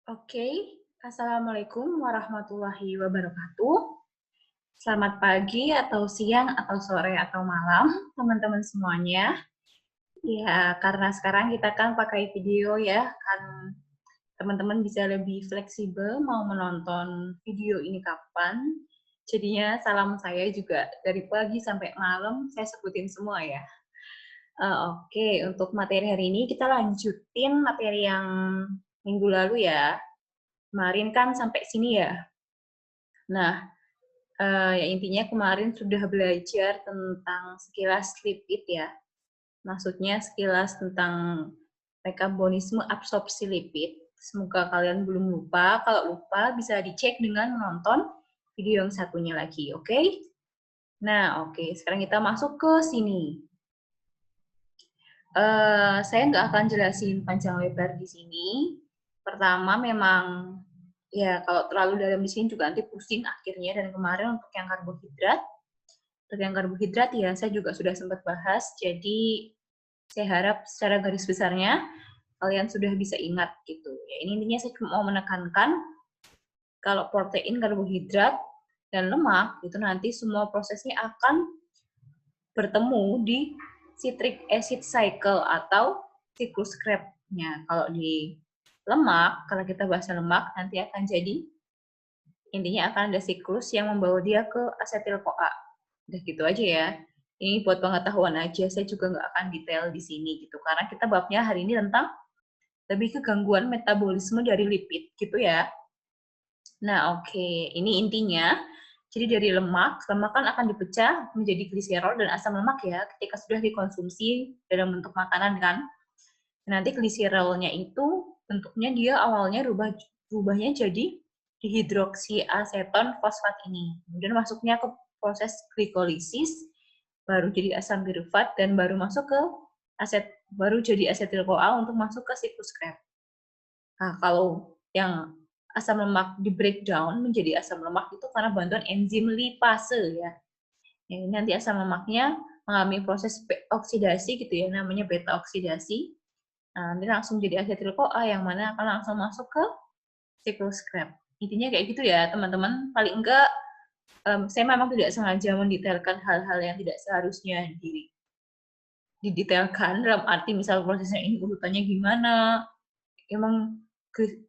Oke, Assalamualaikum warahmatullahi wabarakatuh. Selamat pagi atau siang atau sore atau malam, teman-teman semuanya. Ya, karena sekarang kita kan pakai video ya, kan teman-teman bisa lebih fleksibel mau menonton video ini kapan. Jadinya salam saya juga dari pagi sampai malam saya sebutin semua ya. Oke, untuk materi hari ini kita lanjutin materi yang minggu lalu ya. Kemarin kan sampai sini ya. Nah, ya intinya kemarin sudah belajar tentang sekilas lipid ya. Maksudnya sekilas tentang metabolisme absorpsi lipid. Semoga kalian belum lupa. Kalau lupa bisa dicek dengan menonton video yang satunya lagi, oke? Nah, oke. Sekarang kita masuk ke sini. Saya nggak akan jelasin panjang lebar di sini. Pertama memang ya kalau terlalu dalam di sini juga nanti pusing akhirnya. Dan kemarin untuk yang karbohidrat ya saya juga sudah sempat bahas. Jadi saya harap secara garis besarnya kalian sudah bisa ingat gitu. Ya ini intinya saya cuma mau menekankan kalau protein, karbohidrat, dan lemak itu nanti semua prosesnya akan bertemu di citric acid cycle atau siklus Krebs-nya. Kalau di lemak, kalau kita bahas lemak, nanti akan jadi, intinya akan ada siklus yang membawa dia ke asetil-CoA. Udah gitu aja ya. Ini buat pengetahuan aja, saya juga nggak akan detail di sini gitu. Karena kita babnya hari ini tentang lebih ke gangguan metabolisme dari lipid gitu ya. Nah, oke. Ini intinya. Jadi dari lemak kan akan dipecah menjadi gliserol dan asam lemak ya, ketika sudah dikonsumsi dalam bentuk makanan kan. Nanti gliserolnya itu bentuknya dia awalnya rubahnya jadi dihidroksiaseton fosfat ini. Kemudian masuknya ke proses glikolisis, baru jadi asam pirufat dan baru masuk ke baru jadi asetil-CoA untuk masuk ke siklus Krebs. Nah, kalau yang asam lemak di breakdown menjadi asam lemak itu karena bantuan enzim lipase ya. Yang ini nanti asam lemaknya mengalami proses oksidasi gitu ya, namanya beta oksidasi. Nah, nanti langsung jadi asetil-CoA yang mana akan langsung masuk ke siklus Krebs. Intinya kayak gitu ya, teman-teman. Paling enggak, saya memang tidak sengaja mendetailkan hal-hal yang tidak seharusnya didetailkan, dalam arti misal prosesnya ini urutannya gimana, emang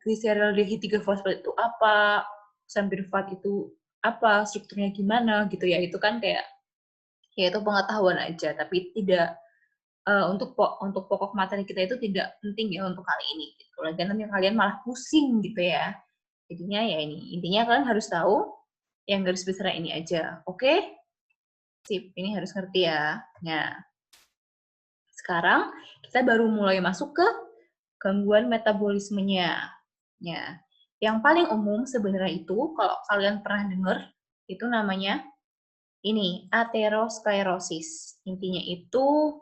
gliseraldehyde 3 fosfat itu apa, sampirfat itu apa, strukturnya gimana gitu ya. Itu kan kayak ya itu pengetahuan aja, tapi tidak untuk pokok materi kita itu tidak penting ya untuk kali ini gitu. Lagian nanti kalian malah pusing gitu ya. Jadinya ya ini, intinya kalian harus tahu yang garis besar ini aja. Oke? Sip, ini harus ngerti ya. Nah, sekarang kita baru mulai masuk ke gangguan metabolismenya. Ya, yang paling umum sebenarnya itu kalau kalian pernah dengar itu namanya ini aterosklerosis. Intinya itu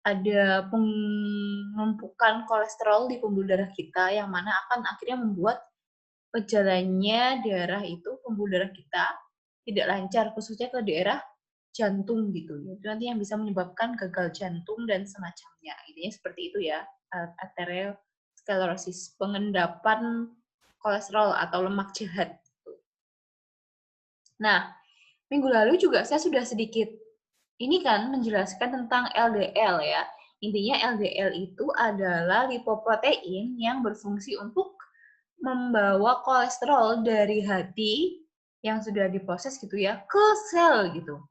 ada penumpukan kolesterol di pembuluh darah kita yang mana akan akhirnya membuat jalannya darah itu pembuluh darah kita tidak lancar khususnya ke daerah jantung gitu. Itu nanti yang bisa menyebabkan gagal jantung dan semacamnya. Intinya seperti itu ya. Aterosklerosis, pengendapan kolesterol atau lemak jahat. Nah, minggu lalu juga saya sudah sedikit ini kan menjelaskan tentang LDL ya. Intinya LDL itu adalah lipoprotein yang berfungsi untuk membawa kolesterol dari hati yang sudah diproses gitu ya ke sel gitu.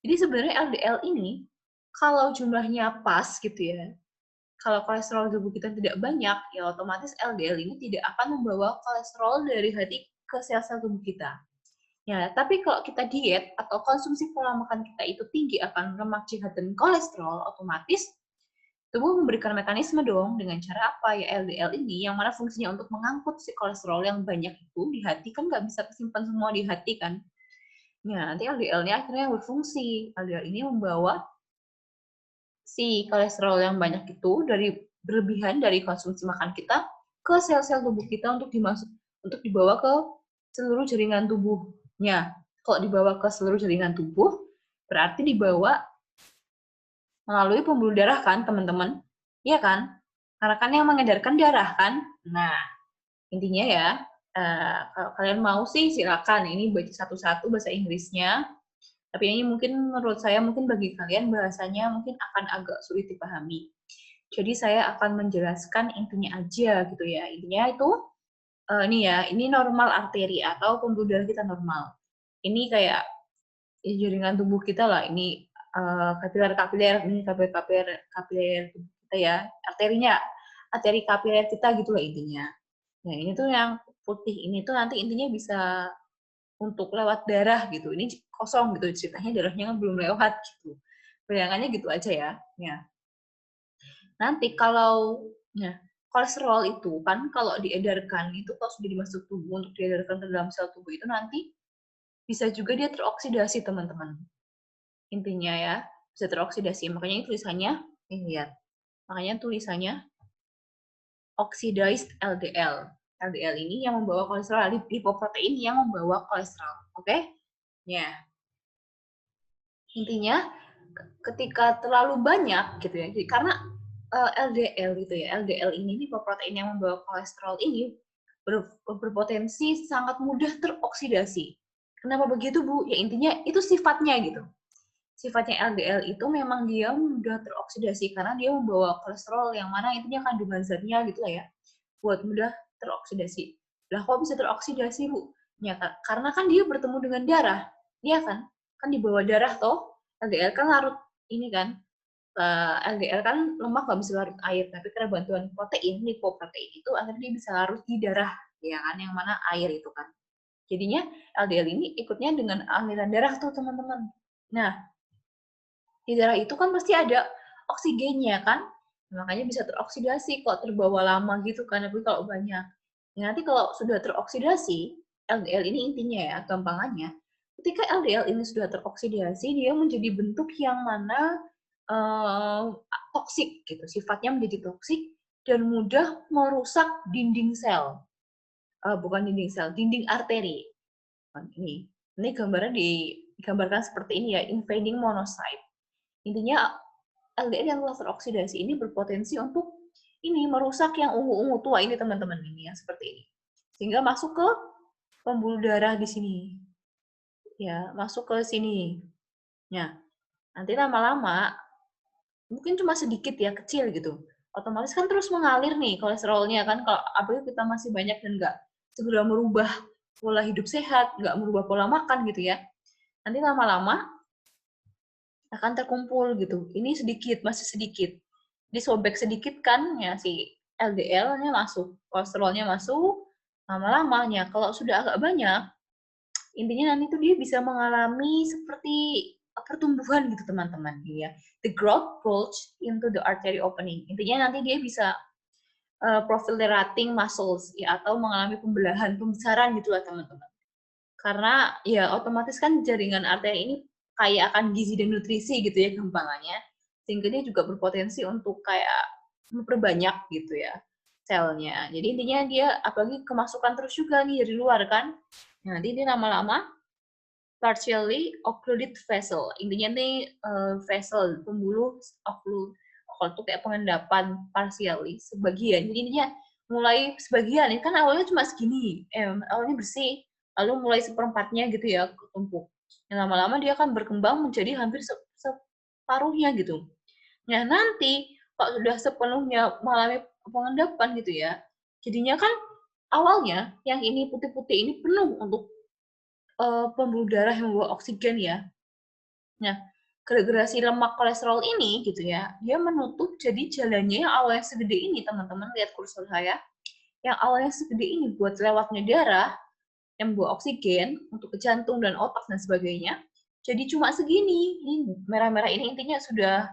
Jadi sebenarnya LDL ini kalau jumlahnya pas gitu ya, kalau kolesterol tubuh kita tidak banyak, ya otomatis LDL ini tidak akan membawa kolesterol dari hati ke sel-sel tubuh kita. Ya, tapi kalau kita diet atau konsumsi pola makan kita itu tinggi akan lemak jahat dan kolesterol, otomatis tubuh memberikan mekanisme dong dengan cara apa ya LDL ini yang mana fungsinya untuk mengangkut si kolesterol yang banyak itu di hati kan nggak bisa kesimpan semua di hati kan. Ya, nanti LDL-nya akhirnya berfungsi. LDL ini membawa si kolesterol yang banyak itu dari berlebihan dari konsumsi makan kita ke sel-sel tubuh kita untuk dibawa ke seluruh jaringan tubuhnya. Kalau dibawa ke seluruh jaringan tubuh, berarti dibawa melalui pembuluh darah kan, teman-teman? Iya kan? Karena kan yang mengedarkan darah kan? Nah, Intinya ya, kalau kalian mau sih silakan ini baca satu-satu bahasa Inggrisnya, tapi ini mungkin menurut saya mungkin bagi kalian bahasanya mungkin akan agak sulit dipahami. Jadi saya akan menjelaskan intinya aja gitu ya. Intinya itu ini ya, ini normal arteri atau pembuluh darah kita normal. Ini kayak ya, jaringan tubuh kita lah. Ini kapiler-kapiler, ini kapiler tubuh kita ya. Arterinya, arteri kapiler kita gitu lah intinya. Nah ini tuh yang putih ini tuh nanti intinya bisa untuk lewat darah gitu. Ini kosong gitu ceritanya, darahnya kan belum lewat gitu. Bayangannya gitu aja ya. Ya. Nanti kalau ya, kolesterol itu kan kalau diedarkan itu kalau sudah dimasuk tubuh untuk diedarkan ke dalam sel tubuh itu nanti bisa juga dia teroksidasi teman-teman. Intinya ya, bisa teroksidasi. Makanya ini tulisannya, ini lihat. Makanya tulisannya oxidized LDL. LDL ini yang membawa kolesterol, lipoprotein yang membawa kolesterol. Oke? Ya. Intinya ketika terlalu banyak gitu ya. Jadi karena LDL gitu ya. LDL ini lipoprotein yang membawa kolesterol ini berpotensi sangat mudah teroksidasi. Kenapa begitu, Bu? Ya intinya itu sifatnya gitu. Sifatnya LDL itu memang dia mudah teroksidasi karena dia membawa kolesterol yang mana intinya kandungan zatnya gitu lah ya. Buat mudah teroksidasi. Lah kok bisa teroksidasi, Bu? Ya, karena kan dia bertemu dengan darah. Iya kan? Kan di bawah darah toh. LDL kan larut ini kan. LDL kan lemak nggak bisa larut air, tapi karena bantuan protein, lipoprotein itu akhirnya dia bisa larut di darah, ya kan, yang mana air itu kan. Jadinya LDL ini ikutnya dengan aliran darah tuh teman-teman. Nah, di darah itu kan pasti ada oksigennya kan, makanya bisa teroksidasi kalau terbawa lama gitu kan, tapi kalau banyak. Ya, nanti kalau sudah teroksidasi, LDL ini intinya ya, gampangannya, ketika LDL ini sudah teroksidasi, dia menjadi bentuk yang mana toksik gitu, sifatnya menjadi toksik dan mudah merusak dinding sel. Bukan dinding sel, dinding arteri. Ini gambarnya digambarkan seperti ini ya, invading monocyte. Intinya LDL yang telah teroksidasi ini berpotensi untuk ini merusak yang ungu-ungu tua ini teman-teman ini yang seperti ini. Sehingga masuk ke pembuluh darah di sini. Ya, masuk ke sini. Nah, nanti lama-lama mungkin cuma sedikit ya, kecil gitu. Otomatis kan terus mengalir nih kolesterolnya kan, kalau apalagi kita masih banyak dan nggak segera merubah pola hidup sehat, nggak merubah pola makan gitu ya. Nanti lama-lama akan terkumpul gitu. Ini sedikit, masih sedikit. Disobek sedikit kan ya si LDL-nya masuk, kolesterolnya masuk, lama-lamanya kalau sudah agak banyak, intinya nanti tuh dia bisa mengalami seperti pertumbuhan gitu teman-teman ya. The growth bulge into the artery opening. Intinya nanti dia bisa proliferating muscles ya atau mengalami pembelahan, pembesaran gitu lah teman-teman. Karena ya otomatis kan jaringan arteri ini kaya akan gizi dan nutrisi gitu ya gampangannya. Sehingga dia juga berpotensi untuk kayak memperbanyak gitu ya selnya. Jadi intinya dia apalagi kemasukan terus juga nih dari luar kan. Nah, nanti dia lama-lama partially occluded vessel. Intinya nih vessel, pembuluh occlude. Kalau itu kayak pengendapan partially, sebagian. Jadi intinya mulai sebagian, ini kan awalnya cuma segini, awalnya bersih, lalu mulai seperempatnya gitu ya, ketumpuk. Yang lama-lama dia akan berkembang menjadi hampir separuhnya gitu. Nah nanti, kalau sudah sepenuhnya mengalami pengendapan gitu ya, jadinya kan awalnya yang ini putih-putih ini penuh untuk pembuluh darah yang membawa oksigen ya. Nah, gara-gara si lemak kolesterol ini gitu ya, dia menutup jadi jalannya yang awalnya segede ini, teman-teman lihat kursor saya. Yang awalnya segede ini buat lewatnya darah yang membawa oksigen untuk ke jantung dan otak dan sebagainya. Jadi cuma segini. Ini merah-merah ini intinya sudah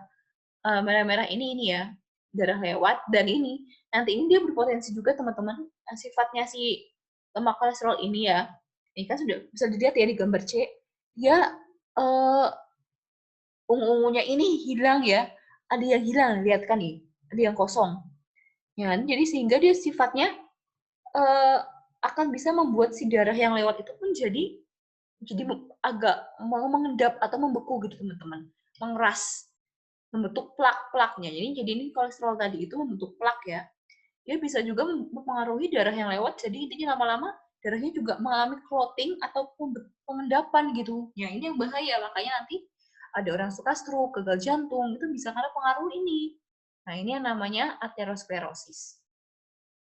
merah-merah ini ya, darah lewat dan ini nanti ini dia berpotensi juga teman-teman sifatnya si lemak kolesterol ini ya. Ini kan sudah bisa dilihat ya di gambar C. Dia ungu-ungunya ini hilang ya, ada yang hilang, lihat kan nih, ada yang kosong. Ya kan? Jadi sehingga dia sifatnya akan bisa membuat si darah yang lewat itu pun jadi agak mau mengendap atau membeku gitu teman-teman, mengeras, membentuk plak-plaknya. Jadi ini kolesterol tadi itu membentuk plak ya. dia bisa juga mempengaruhi darah yang lewat, jadi intinya lama-lama darahnya juga mengalami clotting atau pengendapan gitu. Ya ini yang bahaya, makanya nanti ada orang suka stroke, gagal jantung, itu bisa karena pengaruh ini. Nah ini yang namanya aterosklerosis.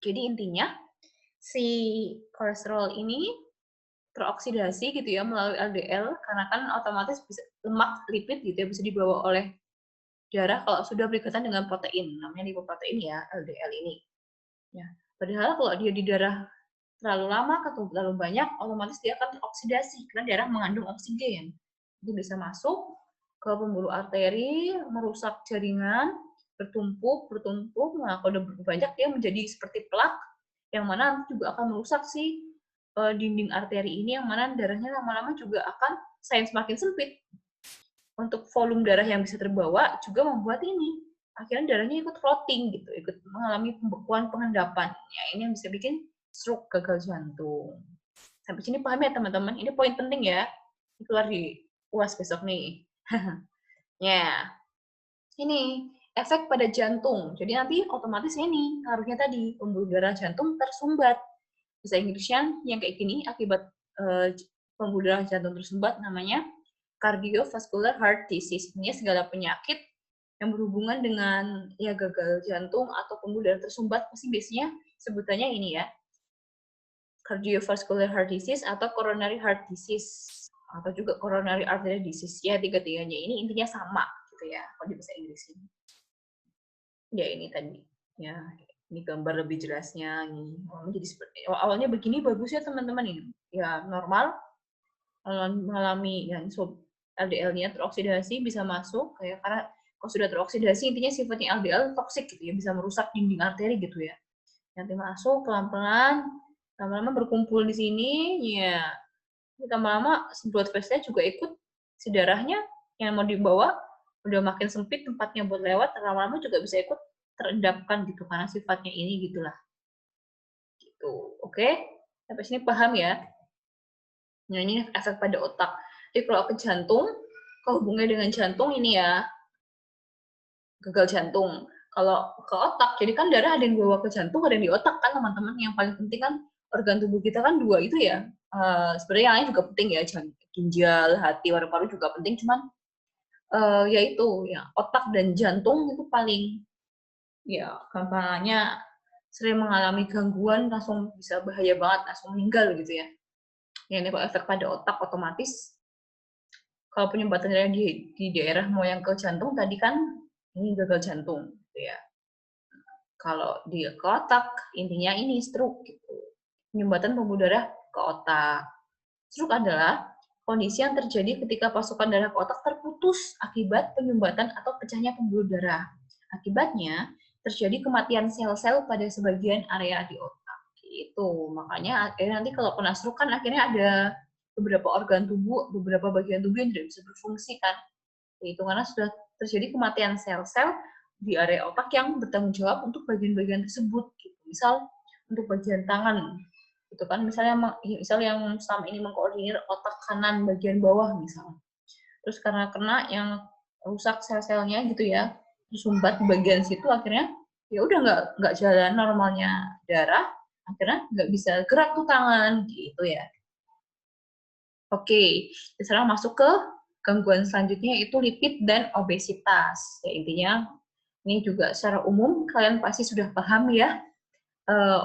Jadi intinya si kolesterol ini teroksidasi gitu ya melalui LDL, karena kan otomatis bisa lemak, lipid gitu ya bisa dibawa oleh darah kalau sudah berikatan dengan protein, namanya lipoprotein ya, LDL ini. Ya, padahal kalau dia di darah terlalu lama atau terlalu banyak, otomatis dia akan teroksidasi karena darah mengandung oksigen. Itu bisa masuk ke pembuluh arteri, merusak jaringan, bertumpuk. Nah, kalau udah banyak dia menjadi seperti plak, yang mana juga akan merusak si dinding arteri ini, yang mana darahnya lama-lama juga akan semakin sempit. Untuk volume darah yang bisa terbawa juga membuat ini akhirnya darahnya ikut clotting gitu, ikut mengalami pembekuan pengendapan. Ya, ini yang bisa bikin stroke, gagal jantung. Sampai sini paham ya teman-teman? Ini poin penting ya. Keluar di UAS besok nih. Ya. Ini efek pada jantung. Jadi nanti otomatis ini ngaruhnya tadi pembuluh darah jantung tersumbat. Bahasa Inggrisnya yang kayak gini akibat pembuluh darah jantung tersumbat namanya cardiovascular heart disease. Ini segala penyakit yang berhubungan dengan ya gagal jantung atau pembuluh darah tersumbat pasti biasanya sebutannya ini ya, cardiovascular heart disease atau coronary heart disease atau juga coronary artery disease. Ya tiga-tiganya ini intinya sama gitu ya kalau di bahasa Inggris ini. Ya ini tadi ya, ini gambar lebih jelasnya ini. Jadi seperti awalnya begini bagus ya teman-teman ini. Ya normal mengalami yang LDL-nya teroksidasi bisa masuk kayak karena kalau sudah teroksidasi intinya sifatnya LDL toksik gitu ya, bisa merusak dinding arteri gitu ya. Nanti masuk pelan-pelan, lama-lama berkumpul di sini, ya lama-lama blood vessel-nya juga ikut, si darahnya yang mau dibawa udah makin sempit tempatnya buat lewat, lama-lama juga bisa ikut terendapkan gitu karena sifatnya ini gitulah. Gitu. Oke? Sampai sini paham ya? Nah, ini efek pada otak. Jadi kalau ke jantung, hubungannya dengan jantung ini ya, gagal jantung. Kalau ke otak, jadi kan darah ada yang dibawa ke jantung, ada yang di otak kan teman-teman. Yang paling penting kan organ tubuh kita kan dua itu ya. Sebenarnya yang lain juga penting ya, ginjal, hati, paru-paru juga penting. Cuman ya itu, ya otak dan jantung itu paling ya gampangnya sering mengalami gangguan langsung bisa bahaya banget, langsung meninggal gitu ya. Yang ini efek pada otak otomatis kalau penyumbatan darah di daerah mau yang ke jantung tadi kan ini gagal jantung gitu ya. Kalau di ke otak intinya ini stroke gitu. Penyumbatan pembuluh darah ke otak. Stroke adalah kondisi yang terjadi ketika pasokan darah ke otak terputus akibat penyumbatan atau pecahnya pembuluh darah. Akibatnya terjadi kematian sel-sel pada sebagian area di otak. Gitu. Makanya nanti kalau kena stroke kan akhirnya ada beberapa organ tubuh, beberapa bagian tubuh yang tidak bisa berfungsi kan. Itu karena sudah terjadi kematian sel-sel di area otak yang bertanggung jawab untuk bagian-bagian tersebut. Gitu. Misal untuk bagian tangan, itu kan misalnya yang selama ini mengkoordinir otak kanan bagian bawah misalnya. Terus karena kena yang rusak sel-selnya gitu ya, tersumbat di bagian situ akhirnya ya udah nggak jalan normalnya darah, akhirnya nggak bisa gerak tuh tangan gitu ya. Oke, sekarang masuk ke gangguan selanjutnya yaitu lipid dan obesitas. Ya intinya ini juga secara umum kalian pasti sudah paham ya.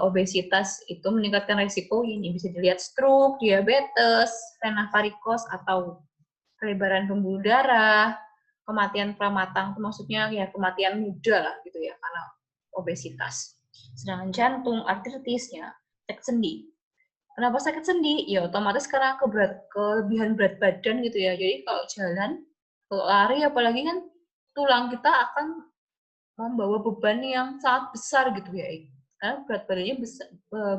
Obesitas itu meningkatkan resiko ini bisa dilihat stroke, diabetes, vena varicose atau pelebaran pembuluh darah, kematian pramatang, itu maksudnya ya kematian muda lah gitu ya karena obesitas. Sedangkan jantung, artritisnya, sakit sendi. Kenapa sakit sendi? Ya otomatis karena kelebihan berat badan gitu ya. Jadi kalau jalan, kalau lari apalagi kan tulang kita akan membawa beban yang sangat besar gitu ya. Karena berat badannya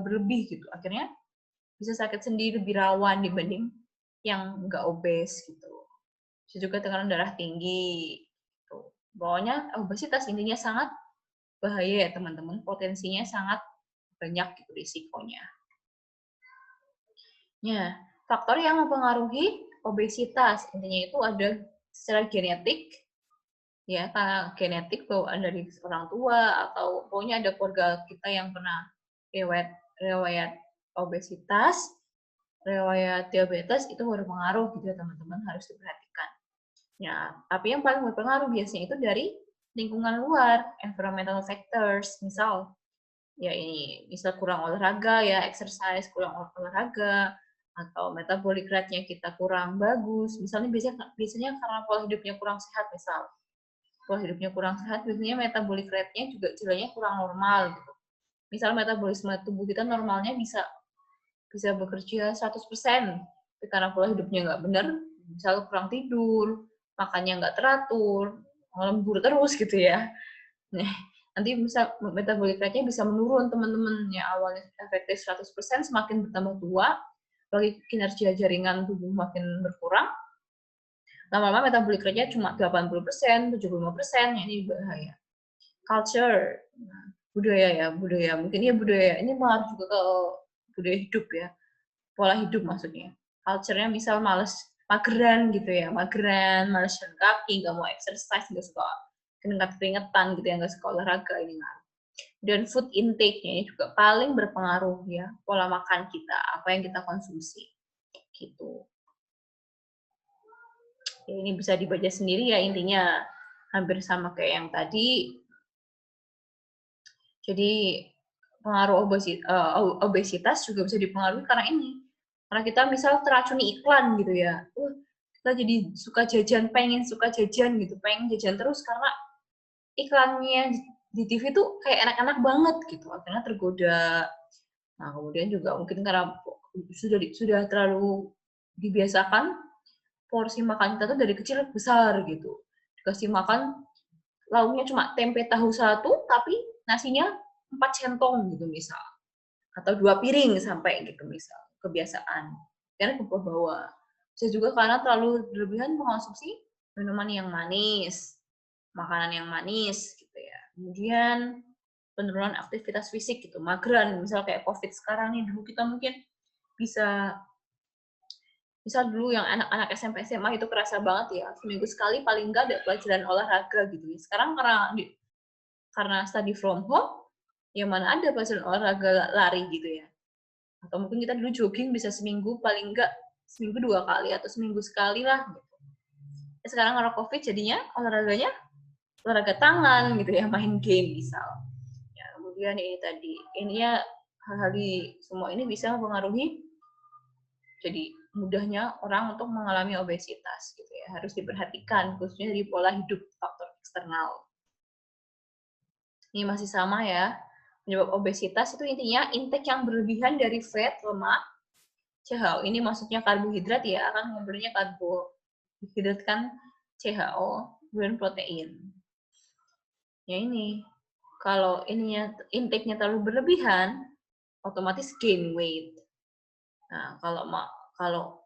berlebih gitu. Akhirnya bisa sakit sendi lebih rawan dibanding yang nggak obes gitu. Bisa juga tekanan darah tinggi. Gitu. Pokoknya obesitas intinya sangat bahaya ya teman-teman. Potensinya sangat banyak gitu risikonya. Ya, faktor yang mempengaruhi obesitas intinya itu ada secara genetik, ya karena genetik bawaan dari orang tua atau pokoknya ada keluarga kita yang pernah riwayat riwayat obesitas, riwayat diabetes itu berpengaruh gitu ya teman-teman, harus diperhatikan. Ya, tapi yang paling berpengaruh biasanya itu dari lingkungan luar, environmental factors, misal ya ini misal kurang olahraga ya, exercise kurang olahraga atau metabolic rate-nya kita kurang bagus. Misalnya biasanya karena pola hidupnya kurang sehat misal. Pola hidupnya kurang sehat biasanya metabolic rate-nya juga istilahnya kurang normal gitu. Misal metabolisme tubuh kita normalnya bisa bekerja 100%, tapi karena pola hidupnya nggak benar, misal kurang tidur, makannya nggak teratur, lembur terus gitu ya. Nah, nanti bisa metabolic rate-nya bisa menurun teman-teman. Ya, awalnya efektif 100%, semakin bertambah tua, bagi kinerja jaringan tubuh makin berkurang, lama-lama metabolic rate-nya cuma 80%, 75%, ya ini bahaya. Culture, budaya, mungkin ya budaya, ini mengaruh juga ke budaya hidup ya, pola hidup maksudnya. Culture-nya misal males, mageran gitu ya, males jalan kaki, nggak mau exercise, nggak suka keringetan gitu ya, nggak suka olahraga, ini ngaruh. Dan food intake-nya juga paling berpengaruh ya, pola makan kita, apa yang kita konsumsi, gitu. Ya, ini bisa dibaca sendiri ya intinya, hampir sama kayak yang tadi. Jadi pengaruh obesitas juga bisa dipengaruhi karena ini. Karena kita misal teracuni iklan gitu ya. Kita jadi suka jajan gitu, pengen jajan terus karena iklannya di TV tuh kayak enak-enak banget gitu. Akhirnya tergoda. Nah, kemudian juga mungkin karena sudah terlalu dibiasakan porsi makan kita tuh dari kecil besar gitu. Dikasih makan lauknya cuma tempe tahu satu, tapi nasinya 4 centong gitu misal. Atau 2 piring sampai gitu misal, kebiasaan. Karena ke bawah. Bisa juga karena terlalu berlebihan mengonsumsi minuman yang manis, makanan yang manis gitu ya. Kemudian penurunan aktivitas fisik gitu, mageran, misal kayak COVID sekarang nih, dulu kita mungkin bisa misal dulu yang anak-anak SMP SMA itu kerasa banget ya, seminggu sekali paling enggak ada pelajaran olahraga gitu ya. Sekarang karena study from home, ya mana ada pelajaran olahraga lari gitu ya. Atau mungkin kita dulu jogging bisa seminggu paling enggak seminggu 2 kali atau seminggu sekali lah gitu. Ya, sekarang karena COVID jadinya olahraganya olahraga tangan gitu ya, main game misal. Ya, kemudian ini tadi, ininya hal-hal di semua ini bisa mempengaruhi jadi mudahnya orang untuk mengalami obesitas gitu ya. Harus diperhatikan khususnya di pola hidup faktor eksternal. Ini masih sama ya. Penyebab obesitas itu intinya intake yang berlebihan dari fat, lemak, CHO. Ini maksudnya karbohidrat ya, kan ngobrolnya karbohidrat kan CHO, kemudian protein. Ya ini, kalau ininya intake-nya terlalu berlebihan, otomatis gain weight. Nah, kalau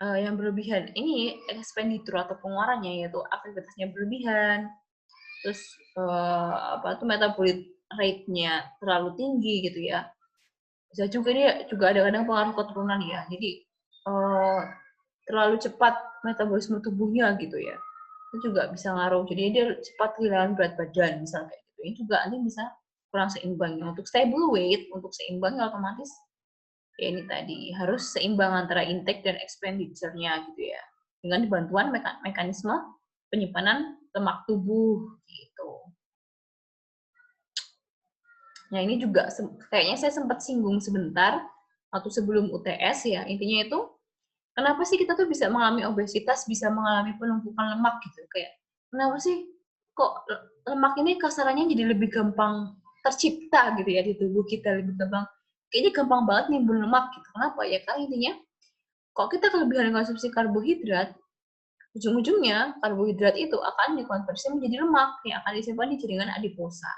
yang berlebihan ini ekspenditur atau pengeluarannya yaitu aktivitasnya berlebihan, terus apa tuh metabolic rate-nya terlalu tinggi gitu ya. Bisa juga dia juga ada kadang pengaruh keturunan ya. Jadi terlalu cepat metabolisme tubuhnya gitu ya. Itu juga bisa ngaruh. Jadi dia cepat kehilangan berat badan misalnya kayak gitu. Ini juga nanti bisa kurang seimbangnya. Untuk stable weight, untuk seimbangnya otomatis ya ini tadi harus seimbang antara intake dan expenditure-nya gitu ya. Dengan bantuan mekanisme penyimpanan lemak tubuh gitu. Nah, ini juga kayaknya saya sempat singgung sebentar waktu sebelum UTS ya. Intinya itu kenapa sih kita tuh bisa mengalami obesitas, bisa mengalami penumpukan lemak gitu? Kayak kenapa sih kok lemak ini kasarannya jadi lebih gampang tercipta gitu ya di tubuh kita, lebih gampang. Kayaknya gampang banget nimbul lemak gitu. Kenapa ya? Karena intinya kok kita kelebihan konsumsi karbohidrat, ujung-ujungnya karbohidrat itu akan dikonversi menjadi lemak yang akan disimpan di jaringan adiposa.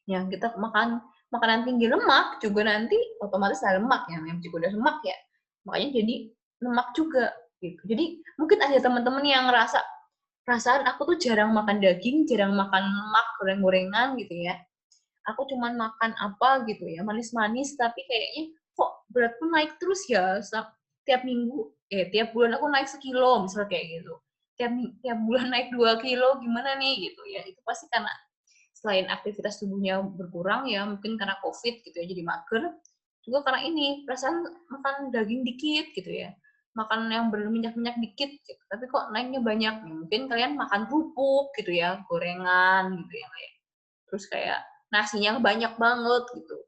Yang kita makan makanan tinggi lemak juga nanti otomatis ada lemak ya, yang juga udah lemak ya. Makanya jadi lemak juga gitu. Jadi mungkin ada teman-teman yang ngerasa perasaan aku tuh jarang makan daging, jarang makan lemak, goreng-gorengan gitu ya. Aku cuman makan apa gitu ya, manis-manis tapi kayaknya kok beratku naik terus ya tiap minggu, tiap bulan aku naik sekilo misalnya kayak gitu. tiap bulan naik 2 kilo gimana nih gitu ya. Itu pasti karena selain aktivitas tubuhnya berkurang ya, mungkin karena Covid gitu ya, jadi mager, juga karena ini, perasaan makan daging dikit gitu ya, makan yang berminyak-minyak dikit gitu, tapi kok naiknya banyak. Ya, mungkin kalian makan kerupuk gitu ya, gorengan gitu ya, kayak terus kayak nasinya banyak banget gitu,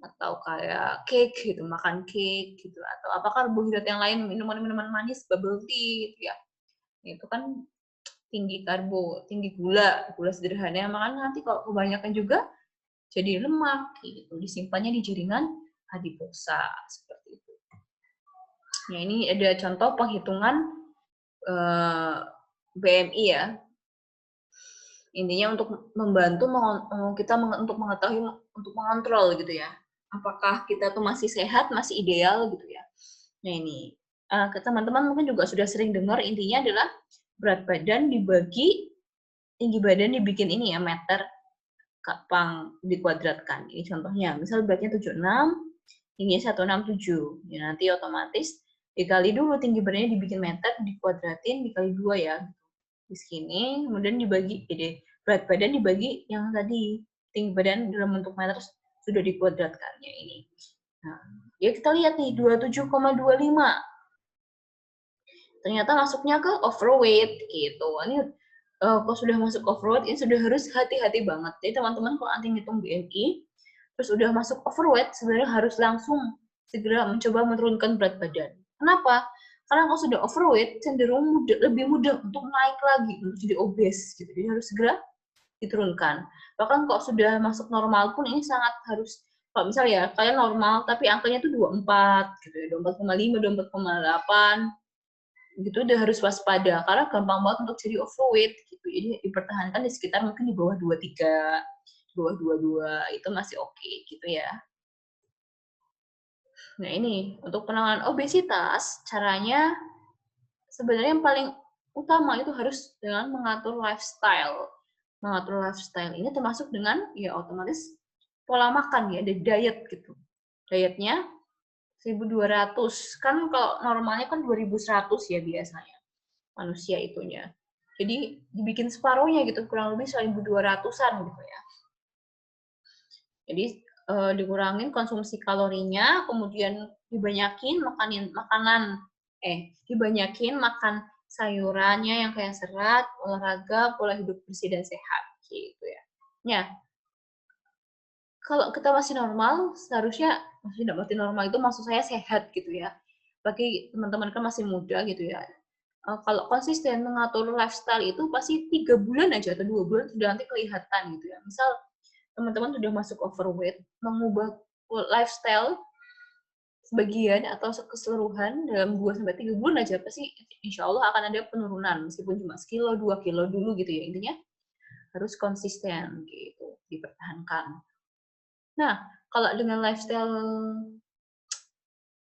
atau kayak cake gitu, makan cake gitu, atau apa karbohidrat yang lain, minuman-minuman manis, bubble tea gitu ya. Itu kan tinggi karbo, tinggi gula, gula sederhana, makanya nanti kalau kebanyakan juga jadi lemak gitu, disimpannya di jaringan adiposa seperti itu. Nah, ini ada contoh penghitungan BMI ya. Intinya untuk membantu kita untuk mengetahui, untuk mengontrol gitu ya. Apakah kita tuh masih sehat, masih ideal gitu ya. Nah ini, teman-teman mungkin juga sudah sering dengar, intinya adalah berat badan dibagi, tinggi badan dibikin ini ya, meter, pang dikuadratkan. Ini contohnya, misal beratnya 76, tingginya 167. Ya, nanti otomatis dikali dulu tinggi badannya dibikin meter, dikuadratin, dikali 2 ya. Di sini, kemudian dibagi, jadi berat badan dibagi yang tadi, tinggi badan dalam bentuk meter sudah dikuadratkannya ini. Nah, ya kita lihat nih, 27,25. Ternyata masuknya ke overweight gitu. Ini kalau sudah masuk overweight, ini sudah harus hati-hati banget. Jadi teman-teman kalau nanti ngitung BMI, terus udah masuk overweight, sebenarnya harus langsung segera mencoba menurunkan berat badan. Kenapa? Karena kalau sudah overweight, cenderung lebih mudah untuk naik lagi, untuk jadi obes. Gitu. Jadi harus segera diturunkan. Bahkan kalau sudah masuk normal pun ini sangat harus, kalau misalnya ya, kalian normal, tapi angkanya itu 24, gitu ya, 24,5, 24,8, gitu udah harus waspada, karena gampang banget untuk jadi overweight, gitu. Jadi dipertahankan di sekitar mungkin di bawah 23, di bawah 22, itu masih oke, gitu ya. Nah ini, untuk penanganan obesitas, caranya sebenarnya yang paling utama itu harus dengan mengatur lifestyle. Mengatur lifestyle ini termasuk dengan ya otomatis pola makan ya, ada diet gitu. Dietnya 1.200, kan kalau normalnya kan 2.100 ya biasanya manusia itunya. Jadi dibikin separuhnya gitu, kurang lebih 1.200-an gitu ya. Jadi dikurangin konsumsi kalorinya, kemudian dibanyakin makan sayurannya yang kayak serat, olahraga, pola hidup bersih dan sehat gitu ya. Ya, kalau kita masih normal, seharusnya masih normal itu maksud saya sehat gitu ya. Bagi teman-teman kan masih muda gitu ya. Kalau konsisten mengatur lifestyle itu pasti 3 bulan aja atau 2 bulan sudah nanti kelihatan gitu ya. Misal teman-teman sudah masuk overweight, mengubah lifestyle sebagian atau keseluruhan dalam 2-3 bulan aja pasti insya Allah akan ada penurunan meskipun cuma sekilo 2 kilo dulu gitu ya. Intinya harus konsisten gitu, dipertahankan. Nah, kalau dengan lifestyle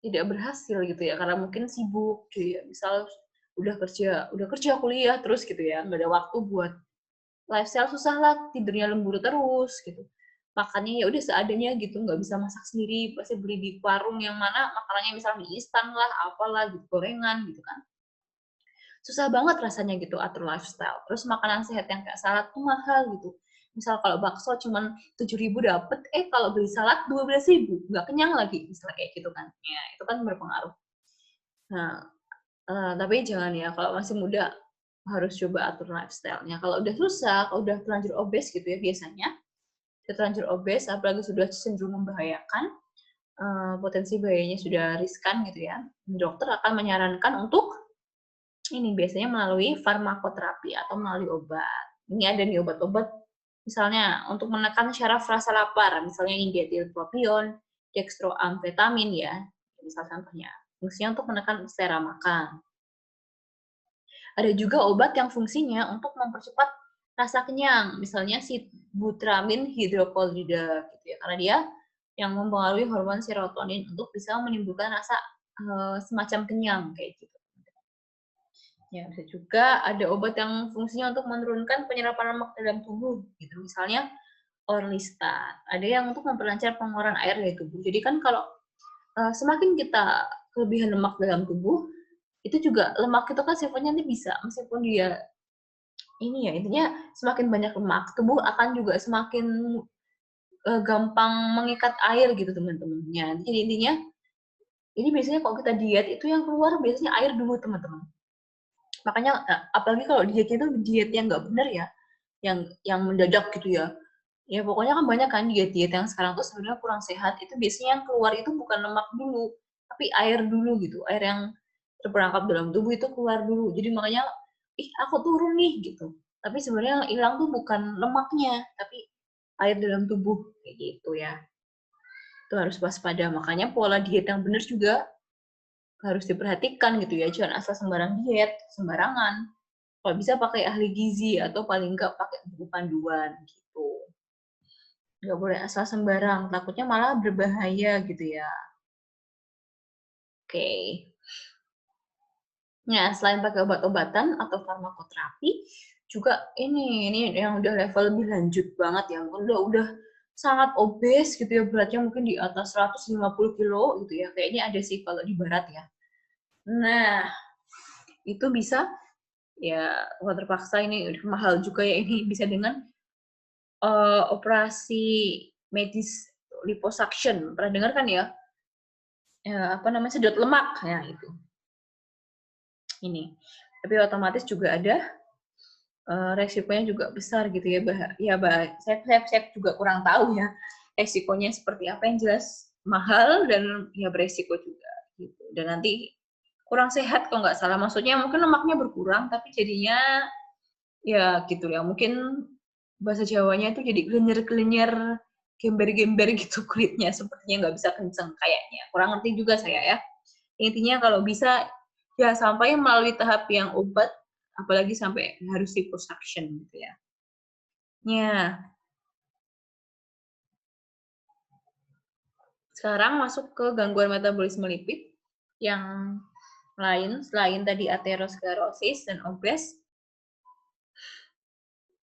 tidak berhasil gitu ya karena mungkin sibuk gitu ya. Misal udah kerja kuliah terus gitu ya, nggak ada waktu buat lifestyle, susah lah, tidurnya lembur terus gitu. Makannya ya udah seadanya gitu, nggak bisa masak sendiri, pasti beli di warung yang mana makanannya misal mie instan lah, apalah gitu, gorengan gitu kan. Susah banget rasanya gitu atur lifestyle. Terus makanan sehat yang kayak salad tuh mahal gitu. Misal kalau bakso cuman 7.000 dapet, kalau beli salad 12.000, nggak kenyang lagi, misalnya kayak gitu kan. Ya, itu kan berpengaruh. Nah, tapi jangan ya, kalau masih muda harus coba atur lifestyle-nya. Kalau udah susah, kalau udah terlanjur obes gitu ya biasanya, udah terlanjur obes, apalagi sudah cenderung membahayakan, potensi bahayanya sudah riskan gitu ya, dokter akan menyarankan untuk ini biasanya melalui farmakoterapi atau melalui obat. Ini ada nih obat-obat, misalnya untuk menekan syaraf rasa lapar, misalnya ini dietilpropion, dextroamfetamin ya, misal contohnya. Fungsinya untuk menekan selera makan. Ada juga obat yang fungsinya untuk mempercepat rasa kenyang, misalnya sibutramine hidrokolida gitu ya, karena dia yang mempengaruhi hormon serotonin untuk bisa menimbulkan rasa semacam kenyang kayak gitu. Ya, bisa juga ada obat yang fungsinya untuk menurunkan penyerapan lemak dalam tubuh gitu, misalnya Orlistat. Ada yang untuk memperlancar pengeluaran air dari tubuh. Jadi kan kalau semakin kita kelebihan lemak dalam tubuh, itu juga lemak itu kan sifatnya nanti bisa, meskipun dia ini ya, intinya semakin banyak lemak, tubuh akan juga semakin gampang mengikat air gitu teman-teman. Ya, jadi intinya ini biasanya kalau kita diet itu yang keluar biasanya air dulu teman-teman. Makanya apalagi kalau dietnya itu diet yang nggak benar ya, yang mendadak gitu ya. Ya pokoknya kan banyak kan diet-diet yang sekarang tuh sebenarnya kurang sehat, itu biasanya yang keluar itu bukan lemak dulu, tapi air dulu gitu. Air yang terperangkap dalam tubuh itu keluar dulu. Jadi makanya, ih aku turun nih gitu. Tapi sebenarnya yang hilang tuh bukan lemaknya, tapi air dalam tubuh kayak gitu ya. Itu harus waspada. Makanya pola diet yang benar juga harus diperhatikan gitu ya. Jangan asal sembarang diet, sembarangan. Kalau bisa pakai ahli gizi atau paling enggak pakai buku panduan gitu. Nggak boleh asal sembarang, takutnya malah berbahaya gitu ya. Oke. Nah, selain pakai obat-obatan atau farmakoterapi, juga ini yang udah level lebih lanjut banget ya, udah sangat obes gitu ya, beratnya mungkin di atas 150 kilo gitu ya, kayaknya ada sih kalau di barat ya. Nah, itu bisa ya terpaksa ini udah mahal juga ya, ini bisa dengan operasi medis liposuction. Pernah dengar kan ya? Apa namanya, sedot lemak, ya itu. Ini. Tapi otomatis juga ada resikonya juga besar gitu ya. Saya juga kurang tahu ya resikonya seperti apa, yang jelas mahal dan ya beresiko juga gitu. Dan nanti kurang sehat kalau nggak salah. Maksudnya mungkin lemaknya berkurang tapi jadinya ya gitu ya. Mungkin bahasa Jawanya itu jadi glenyer-glenyer, gember-gember gitu kulitnya, sepertinya nggak bisa kenceng kayaknya. Kurang ngerti juga saya ya. Intinya kalau bisa ya sampai melalui tahap yang obat, apalagi sampai harus liposuction gitu ya. Ya, sekarang masuk ke gangguan metabolisme lipid yang lain selain tadi aterosklerosis dan obes.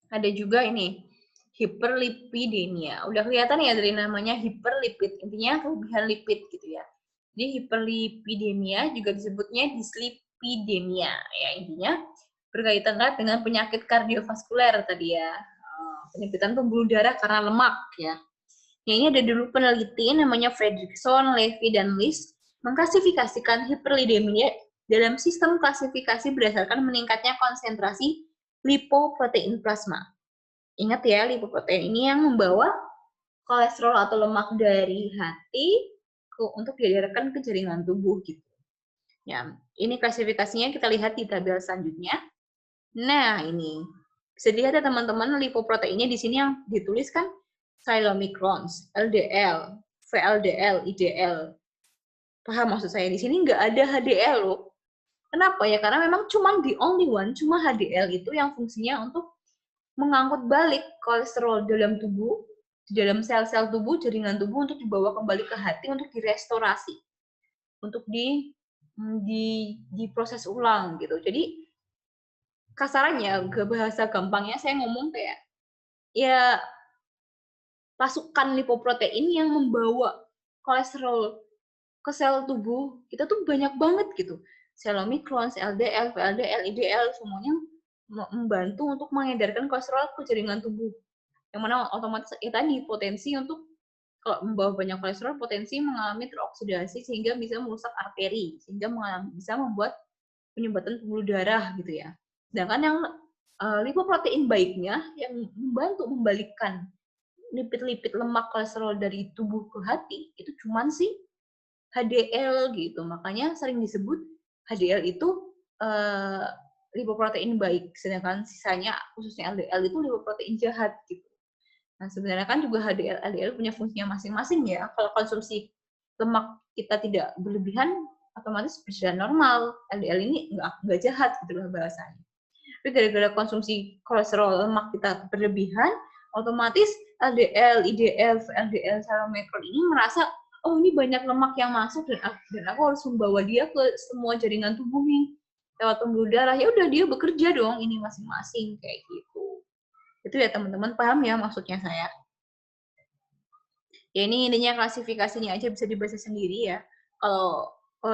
Ada juga ini hiperlipidemia. Udah kelihatan ya dari namanya hiperlipid, intinya kelebihan lipid gitu ya. Jadi hiperlipidemia juga disebutnya dislipidemia ya, intinya berkaitan dengan penyakit kardiovaskuler tadi ya. Penyempitan pembuluh darah karena lemak ya. Yang ini ada dulu peneliti namanya Fredrickson, Levy, dan List mengklasifikasikan hiperlipidemia dalam sistem klasifikasi berdasarkan meningkatnya konsentrasi lipoprotein plasma. Ingat ya, lipoprotein ini yang membawa kolesterol atau lemak dari hati untuk diedarkan ke jaringan tubuh gitu. Ya, ini klasifikasinya kita lihat di tabel selanjutnya. Nah, ini bisa dilihat ya teman-teman, lipoproteinnya di sini yang dituliskan chylomicrons, LDL, VLDL, IDL. Paham maksud saya? Di sini nggak ada HDL loh. Kenapa ya? Karena memang cuma the only one, cuma HDL itu yang fungsinya untuk mengangkut balik kolesterol dalam tubuh, di dalam sel-sel tubuh, jaringan tubuh untuk dibawa kembali ke hati untuk direstorasi, untuk diproses ulang gitu. Jadi kasarannya, ke bahasa gampangnya saya ngomong kayak ya pasukan lipoprotein yang membawa kolesterol ke sel tubuh kita tuh banyak banget gitu. Sel omikron, LDL, VLDL, IDL semuanya membantu untuk mengedarkan kolesterol ke jaringan tubuh. Yang mana otomatis ya tadi potensi untuk kalau membawa banyak kolesterol potensi mengalami teroksidasi sehingga bisa merusak arteri, sehingga bisa membuat penyumbatan pembuluh darah gitu ya. Sedangkan yang lipoprotein baiknya yang membantu membalikkan lipid-lipid lemak kolesterol dari tubuh ke hati itu cuman sih HDL gitu. Makanya sering disebut HDL itu lipoprotein baik, sedangkan sisanya khususnya LDL itu lipoprotein jahat gitu. Nah, sebenarnya kan juga HDL, LDL punya fungsinya masing-masing ya. Kalau konsumsi lemak kita tidak berlebihan, otomatis berjalan normal. LDL ini nggak jahat gitu lah bahasanya. Tapi gara-gara konsumsi kolesterol lemak kita berlebihan, otomatis LDL, IDL, LDL, salomekron ini merasa, oh ini banyak lemak yang masuk dan aku harus membawa dia ke semua jaringan tubuh nih lewat pembuluh darah. Ya udah dia bekerja dong ini masing-masing kayak gitu. Itu ya teman-teman, paham ya maksudnya saya? Ya ini intinya klasifikasinya aja bisa dibaca sendiri ya. Kalau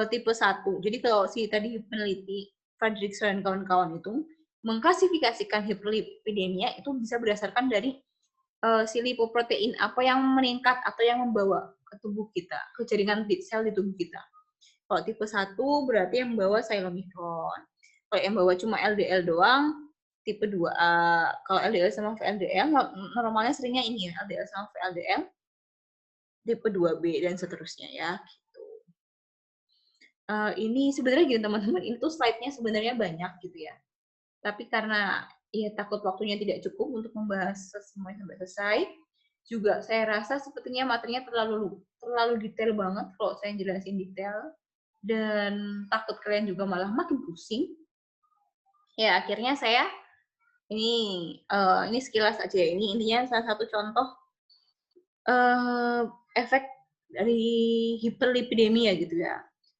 tipe 1. Jadi kalau si tadi peneliti Fredrickson dan kawan-kawan itu mengklasifikasikan hiperlipidemia itu bisa berdasarkan dari si lipoprotein apa yang meningkat atau yang membawa ke tubuh kita, ke jaringan sel di tubuh kita. Kalau tipe 1 berarti yang membawa chylomicron. Kalau yang bawa cuma LDL doang, tipe 2A. Kalau LDL sama VLDL, normalnya seringnya ini ya, LDL sama VLDL, tipe 2B, dan seterusnya ya. Gitu. Ini sebenarnya gini teman-teman, ini tuh slide-nya sebenarnya banyak gitu ya. Tapi karena ya takut waktunya tidak cukup untuk membahas semuanya sampai selesai, juga saya rasa sepertinya materinya terlalu detail banget kalau saya jelasin detail, dan takut kalian juga malah makin pusing. Ya akhirnya saya ini sekilas aja ya. Ini intinya salah satu contoh efek dari hiperlipidemia gitu ya.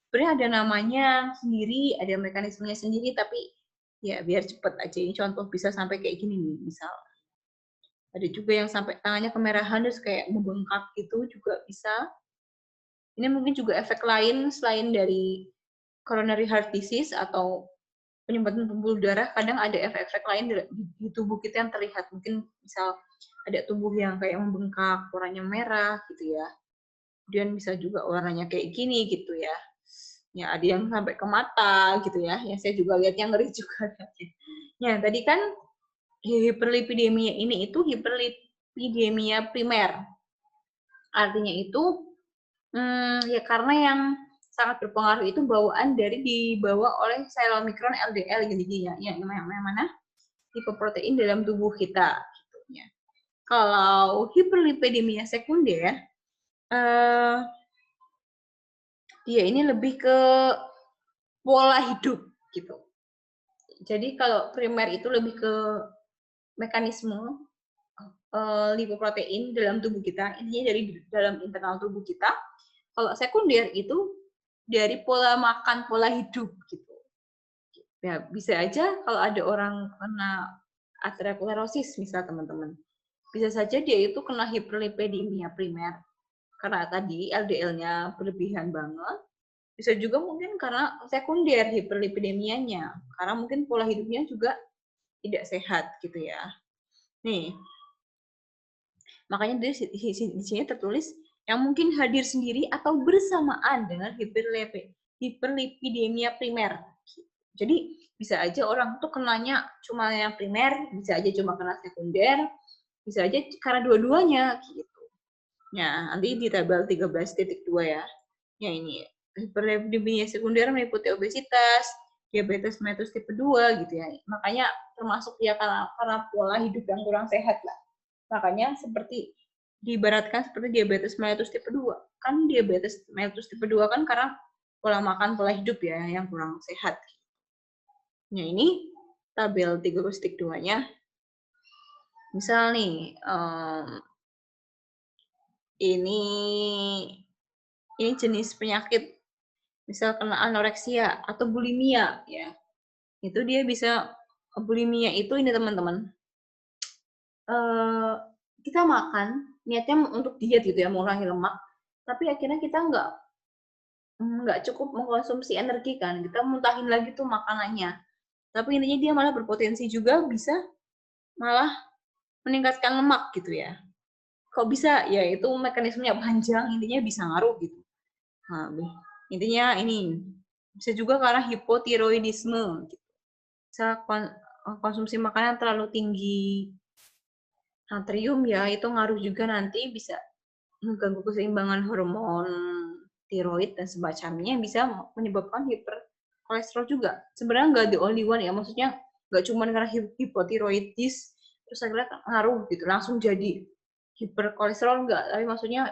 Sebenarnya ada namanya sendiri, ada mekanismenya sendiri, tapi ya biar cepet aja. Ini contoh bisa sampai kayak gini nih, misal. Ada juga yang sampai tangannya kemerahan terus kayak membengkak gitu juga bisa. Ini mungkin juga efek lain selain dari coronary heart disease atau penyumbatan pembuluh darah, kadang ada efek-efek lain di tubuh kita yang terlihat. Mungkin misal ada tubuh yang kayak membengkak, warnanya merah gitu ya. Kemudian bisa juga warnanya kayak gini gitu ya. Ya ada yang sampai ke mata gitu ya. Yang saya juga lihat yang ngeri juga. Ya tadi kan hiperlipidemia ini itu hiperlipidemia primer. Artinya itu ya karena yang sangat berpengaruh itu bawaan dari dibawa oleh sel mikron LDL gitu ya. Yang mana lipoprotein dalam tubuh kita. Gitu, ya. Kalau hiperlipidemia sekunder, dia ini lebih ke pola hidup gitu. Jadi kalau primer itu lebih ke mekanisme lipoprotein dalam tubuh kita, intinya dari dalam internal tubuh kita. Kalau sekunder itu dari pola makan, pola hidup gitu. Ya, bisa aja kalau ada orang kena atherosclerosis misal teman-teman. Bisa saja dia itu kena hiperlipidemia primer karena tadi LDL-nya berlebihan banget. Bisa juga mungkin karena sekunder hiperlipidemianya, karena mungkin pola hidupnya juga tidak sehat gitu ya. Nih, makanya di sini tertulis yang mungkin hadir sendiri atau bersamaan dengan hiperlipidemia primer. Jadi bisa aja orang tuh kenanya cuma yang primer, bisa aja cuma kena sekunder, bisa aja karena dua-duanya gitu. Ya, nanti di tabel 13.2 ya. Ya ini hiperlipidemia sekunder meliputi obesitas, diabetes mellitus tipe 2 gitu ya. Makanya termasuk ya karena pola hidup yang kurang sehat lah. Makanya seperti diibaratkan seperti diabetes mellitus tipe 2. Kan diabetes mellitus tipe 2 kan karena pola makan, pola hidup ya yang kurang sehat. Nah, ini tabel 3.2-nya. Misal nih, ini jenis penyakit, misal kena anoreksia atau bulimia ya. Itu dia bisa, bulimia itu ini teman-teman, kita makan niatnya untuk diet gitu ya, mengurangi lemak, tapi akhirnya kita nggak cukup mengkonsumsi energi kan, kita muntahin lagi tuh makanannya. Tapi intinya dia malah berpotensi juga bisa malah meningkatkan lemak gitu ya. Kok bisa? Ya itu mekanismenya panjang, intinya bisa ngaruh gitu. Nah, intinya ini bisa juga karena hipotiroidisme. Gitu. Bisa konsumsi makanan terlalu tinggi natrium ya, itu ngaruh juga nanti bisa mengganggu keseimbangan hormon tiroid dan semacamnya, bisa menyebabkan hiperkolesterol juga. Sebenarnya nggak the only one ya, maksudnya nggak cuma karena hipotiroidis terus akhirnya ngaruh gitu, langsung jadi hiperkolesterol enggak, tapi maksudnya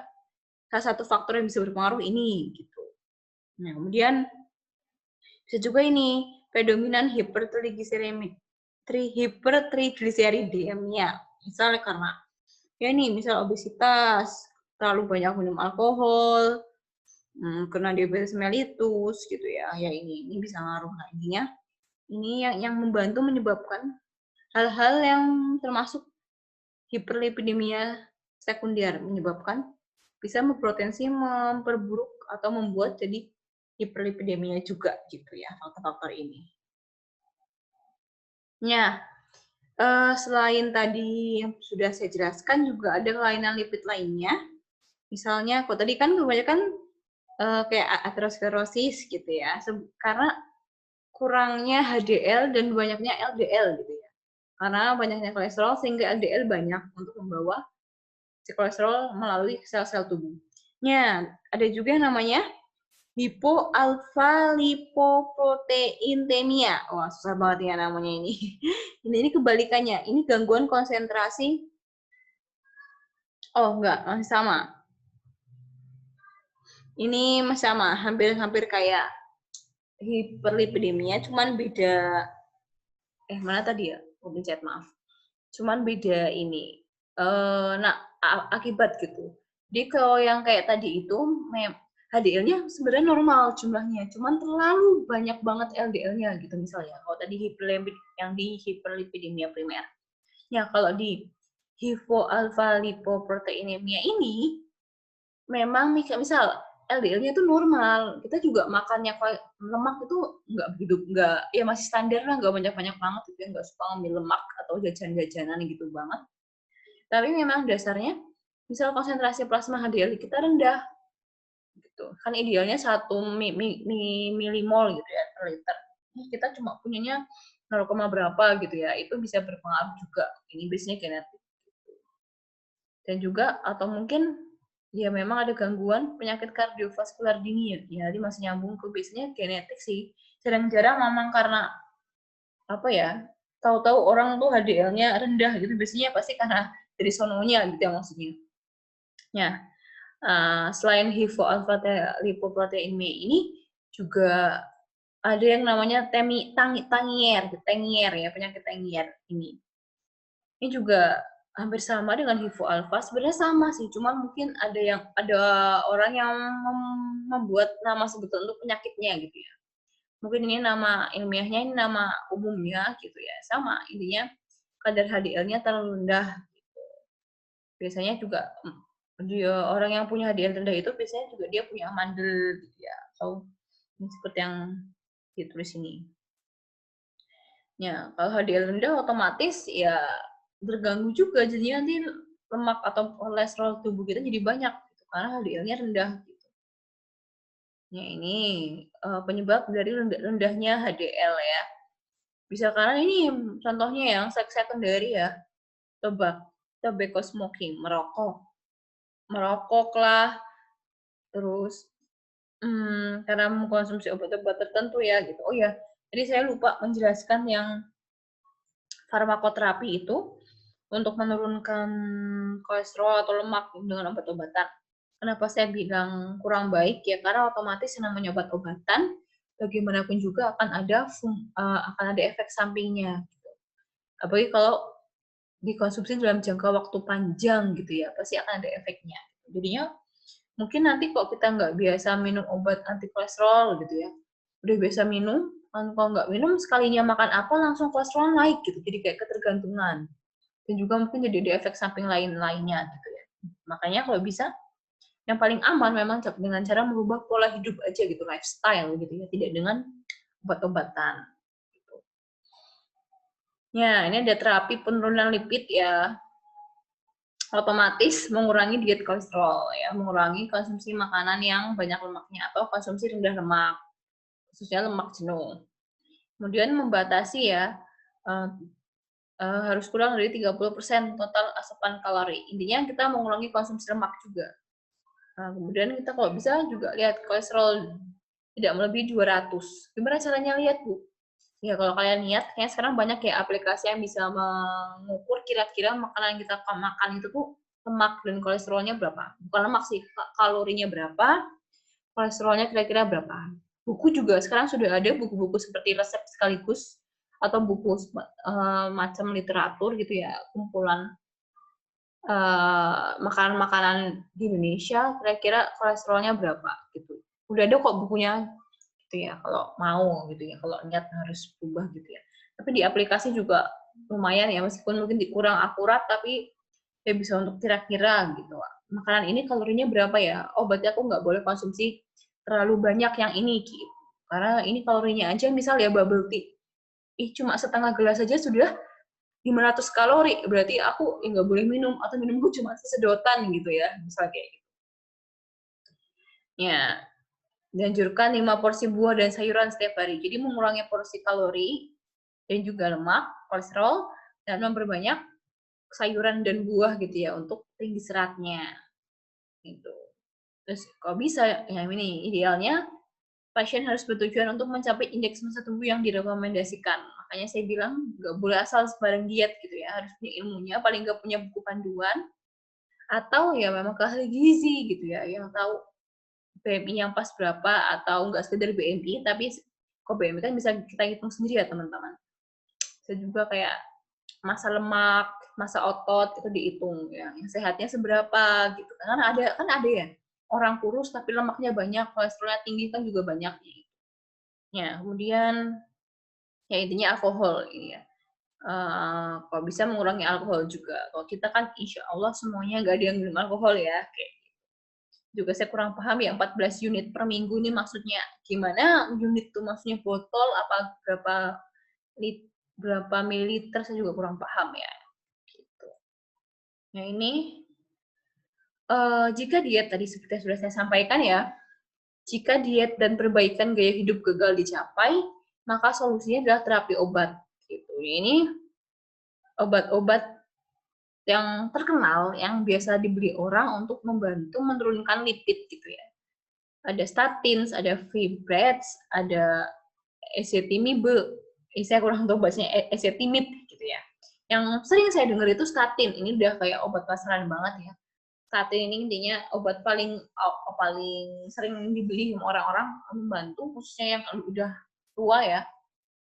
salah satu faktor yang bisa berpengaruh ini gitu. Nah, kemudian bisa juga ini predominan hipertrigliseridemia. Misalnya karena ya nih, misal obesitas, terlalu banyak minum alkohol, kena diabetes mellitus gitu ya. Ya ini bisa ngaruh. Nah, intinya ini yang membantu menyebabkan hal-hal yang termasuk hiperlipidemia sekunder, menyebabkan bisa berpotensi memperburuk atau membuat jadi hiperlipidemia juga gitu ya, faktor-faktor ini. Nah, selain tadi yang sudah saya jelaskan juga ada kelainan lipid lainnya. Misalnya, kalau tadi kan kebanyakan kayak aterosklerosis gitu ya, karena kurangnya HDL dan banyaknya LDL gitu ya. Karena banyaknya kolesterol sehingga LDL banyak untuk membawa si kolesterol melalui sel-sel tubuh. Nah, ada juga yang namanya hypoalpha-lipoproteinemia. Wah, susah banget ya namanya ini. Ini kebalikannya. Ini gangguan konsentrasi. Oh, enggak, masih sama. Ini masih sama, hampir kayak hiperlipidemia, cuman beda. Mana tadi ya? Oh, pencet, maaf. Cuman beda ini. Akibat gitu. Jadi kalau yang kayak tadi itu, HDL-nya sebenarnya normal jumlahnya, cuman terlalu banyak banget LDL-nya gitu misalnya. Kalau tadi yang di hiperlipidemia primer. Ya, kalau di hypoalpha-lipoproteinemia ini memang misal LDL-nya itu normal, kita juga makannya lemak itu nggak ya masih standar lah, nggak banyak-banyak banget gitu ya, nggak suka ngambil lemak atau jajan-jajanan gitu banget. Tapi memang dasarnya, misal konsentrasi plasma HDL kita rendah, gitu. Kan idealnya 1 milimol gitu ya per liter. Kita cuma punyanya 0, berapa gitu ya, itu bisa berpengaruh juga. Ini biasanya genetik. Dan juga atau mungkin ya memang ada gangguan penyakit kardiovaskular dini ya, jadi masih nyambung ke biasanya genetik sih. Jarang-jarang memang karena apa ya, tahu-tahu orang tuh HDL-nya rendah gitu, biasanya pasti karena dari sononya gitu ya maksudnya. Ya, selain hypoalpha-lipoproteinemia ini juga ada yang namanya Tenier ya, penyakit Tenier ini. Ini juga hampir sama dengan hipoalfa, sebenarnya sama sih, cuma mungkin ada orang yang membuat nama sebutan untuk penyakitnya gitu ya. Mungkin ini nama ilmiahnya, ini nama umumnya gitu ya. Sama, intinya kadar HDL-nya terlalu rendah gitu. Biasanya juga orang yang punya HDL rendah itu biasanya juga dia punya amandel gitu ya. Atau seperti yang ditulis ini. Ya, kalau HDL rendah otomatis ya terganggu juga, jadi nanti lemak atau kolesterol tubuh kita jadi banyak gitu, karena HDL-nya rendah gitu. Ya, ini penyebab dari rendahnya HDL ya. Bisa karena ini contohnya yang secondary ya, tobacco smoking, merokok lah, terus karena mengkonsumsi obat-obat tertentu ya gitu. Oh ya, jadi saya lupa menjelaskan yang farmakoterapi itu untuk menurunkan kolesterol atau lemak dengan obat-obatan. Kenapa saya bilang kurang baik ya? Karena otomatis yang namanya obat-obatan bagaimanapun juga akan ada efek sampingnya. Gitu. Apalagi kalau dikonsumsi dalam jangka waktu panjang gitu ya, pasti akan ada efeknya. Jadinya mungkin nanti kok kita nggak biasa minum obat anti kolesterol gitu ya, udah biasa minum, kalau nggak minum sekalinya makan apa langsung kolesterol naik gitu, jadi kayak ketergantungan. Dan juga mungkin jadi ada efek samping lainnya gitu ya. Makanya kalau bisa yang paling aman memang dengan cara merubah pola hidup aja gitu, lifestyle gitu ya, tidak dengan obat-obatan. Gitu. Ya, ini ada terapi penurunan lipid ya, otomatis mengurangi diet kolesterol ya, mengurangi konsumsi makanan yang banyak lemaknya atau konsumsi rendah lemak, khususnya lemak jenuh. Kemudian membatasi ya, harus kurang dari 30% total asupan kalori. Intinya kita mengurangi konsumsi lemak juga. Kemudian kita kalau bisa juga lihat kolesterol tidak melebihi 200. Gimana caranya lihat, Bu? Ya kalau kalian lihat, kayaknya sekarang banyak ya aplikasi yang bisa mengukur kira-kira makanan yang kita makan itu tuh lemak dan kolesterolnya berapa. Bukan lemak sih, kalorinya berapa, kolesterolnya kira-kira berapa. Buku juga sekarang sudah ada buku-buku seperti resep sekaligus atau buku macam literatur gitu ya, kumpulan makanan-makanan di Indonesia kira-kira kolesterolnya berapa gitu. Udah ada kok bukunya gitu ya kalau mau gitu ya, kalau niat harus berubah gitu ya. Tapi di aplikasi juga lumayan ya, meskipun mungkin kurang akurat tapi ya bisa untuk kira-kira gitu. Makanan ini kalorinya berapa ya? Oh berarti aku nggak boleh konsumsi terlalu banyak yang ini gitu. Karena ini kalorinya aja misal ya bubble tea. Cuma setengah gelas saja sudah 500 kalori. Berarti aku nggak boleh minum atau minumku cuma sesedotan gitu ya, misalnya kayak gitu. Ya, dianjurkan 5 porsi buah dan sayuran setiap hari. Jadi mengurangi porsi kalori dan juga lemak, kolesterol, dan memperbanyak sayuran dan buah gitu ya untuk tinggi seratnya. Gitu. Terus kalau bisa, ya ini idealnya pasien harus bertujuan untuk mencapai indeks massa tubuh yang direkomendasikan. Makanya saya bilang nggak boleh asal sembarang diet gitu ya, harus punya ilmunya, paling nggak punya buku panduan, atau ya memang ke ahli gizi gitu ya, yang tahu BMI yang pas berapa, atau nggak sekedar BMI, tapi kok BMI kan bisa kita hitung sendiri ya teman-teman. Bisa juga kayak massa lemak, massa otot itu dihitung ya, yang sehatnya seberapa gitu. Karena ada ya orang kurus tapi lemaknya banyak, kolesterolnya tinggi kan juga banyak. Ya, kemudian ya intinya alkohol ini ya. Kalau bisa mengurangi alkohol juga. Kalau kita kan insya Allah semuanya nggak ada yang minum alkohol ya. Kayak juga saya kurang paham ya 14 unit per minggu ini maksudnya gimana unit itu maksudnya botol apa berapa mililiter saya juga kurang paham ya. Gitu. Nah ini jika diet tadi seperti yang sudah saya sampaikan ya, jika diet dan perbaikan gaya hidup gagal dicapai, maka solusinya adalah terapi obat. Gitu. Ini obat-obat yang terkenal yang biasa dibeli orang untuk membantu menurunkan lipid gitu ya. Ada statins, ada fibrates, ada ezetimibe. Saya kurang tahu bahasanya ezetimib gitu ya. Yang sering saya dengar itu statin. Ini udah kayak obat pasaran banget ya. Statin ini intinya obat paling sering dibeli sama orang-orang membantu khususnya yang udah tua ya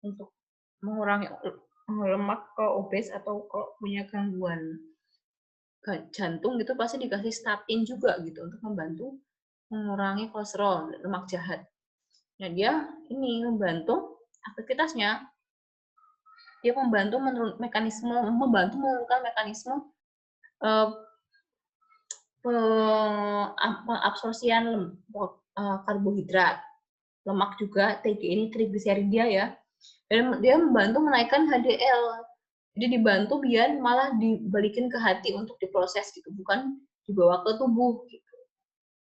untuk mengurangi lemak kalau obes atau kalau punya gangguan jantung gitu pasti dikasih statin juga gitu untuk membantu mengurangi kolesterol lemak jahat. Nah dia ini membantu aktivitasnya, dia membantu menurunkan mekanisme pengabsorpsian karbohidrat, lemak juga, ini trigliserida ya. Dan dia membantu menaikkan HDL. Jadi dibantu biar malah dibalikin ke hati untuk diproses gitu, bukan dibawa ke tubuh gitu.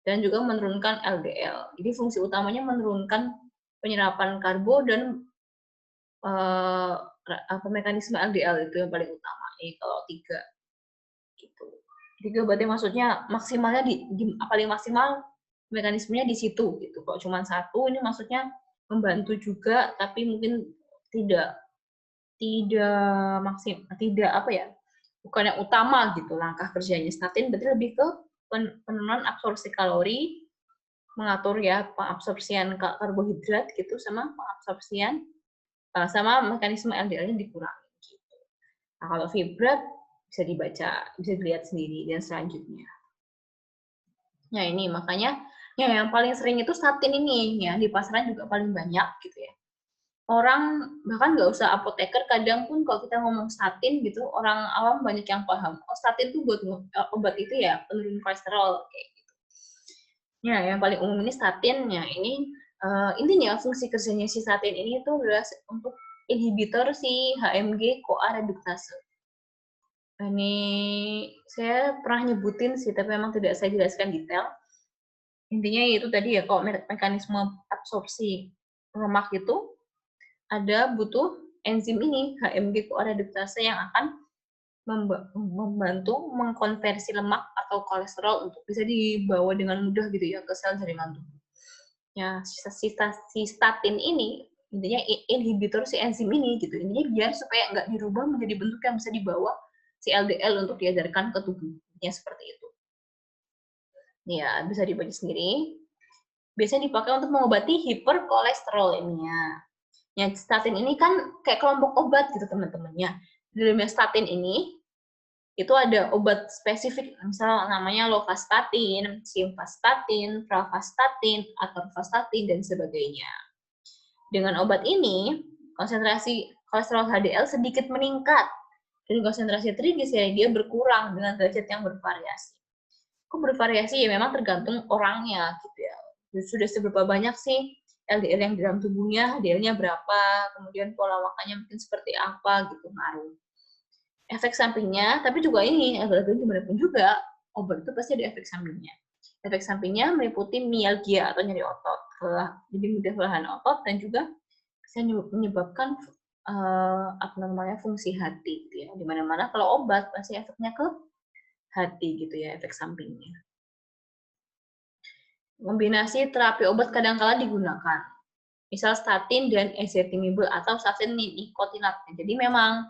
Dan juga menurunkan LDL. Jadi fungsi utamanya menurunkan penyerapan karbo dan mekanisme LDL itu yang paling utama. Ini kalau 3 gitu. 3 berarti maksudnya maksimalnya paling maksimal mekanismenya di situ gitu. Kalau cuma 1 ini maksudnya membantu juga tapi mungkin tidak tidak apa ya, bukan yang utama gitu langkah kerjanya. Statin berarti lebih ke penurunan absorpsi kalori, mengatur ya pengabsorpsian karbohidrat gitu sama pengabsorpsian sama mekanisme LDL-nya dikurangi gitu. Nah, kalau fibrat bisa dibaca, bisa dilihat sendiri dan selanjutnya. Nah, ini makanya ya yang paling sering itu statin ini ya di pasaran juga paling banyak gitu ya. Orang bahkan nggak usah apoteker, kadang pun kalau kita ngomong statin gitu, orang awam banyak yang paham. Oh, statin itu buat obat itu ya penurun kolesterol kayak gitu. Ya, yang paling umum ini statin. Ya, ini intinya fungsi kerjanya si statin ini itu adalah untuk inhibitor si HMG-CoA reduktase. Ini saya pernah nyebutin sih, tapi memang tidak saya jelaskan detail. Intinya itu tadi ya, kalau mekanisme absorpsi lemak itu ada butuh enzim ini HMG-CoA reduktase yang akan membantu mengkonversi lemak atau kolesterol untuk bisa dibawa dengan mudah gitu ya ke sel jaringan tubuh. Ya, si statin ini intinya inhibitor si enzim ini gitu. Intinya biar supaya nggak dirubah menjadi bentuk yang bisa dibawa si LDL untuk diedarkan ke tubuh. Ya seperti itu. Ya, bisa dibaca sendiri. Biasanya dipakai untuk mengobati hiperkolesteroleminya. Ya, statin ini kan kayak kelompok obat gitu teman-temannya. Di dalamnya statin ini itu ada obat spesifik, misal namanya lovastatin, simvastatin, pravastatin, atorvastatin, dan sebagainya. Dengan obat ini, konsentrasi kolesterol HDL sedikit meningkat, dan konsentrasi trigliserida berkurang dengan derajat yang bervariasi. Kok bervariasi? Ya memang tergantung orangnya gitu ya. sudah seberapa banyak sih LDL yang di dalam tubuhnya, HDL-nya berapa, kemudian pola makannya mungkin seperti apa gitu, ngaruh. Efek sampingnya, tapi juga ini, gimana pun juga, obat itu pasti ada efek sampingnya. Efek sampingnya meliputi mialgia atau nyeri otot, jadi mudah kelelahan otot, dan juga bisa menyebabkan fungsi hati, gitu ya. Dimana-mana kalau obat pasti efeknya ke hati, gitu ya, efek sampingnya. Kombinasi terapi obat kadang-kala digunakan, misal statin dan ezetimibe atau statin nikotinat. Jadi memang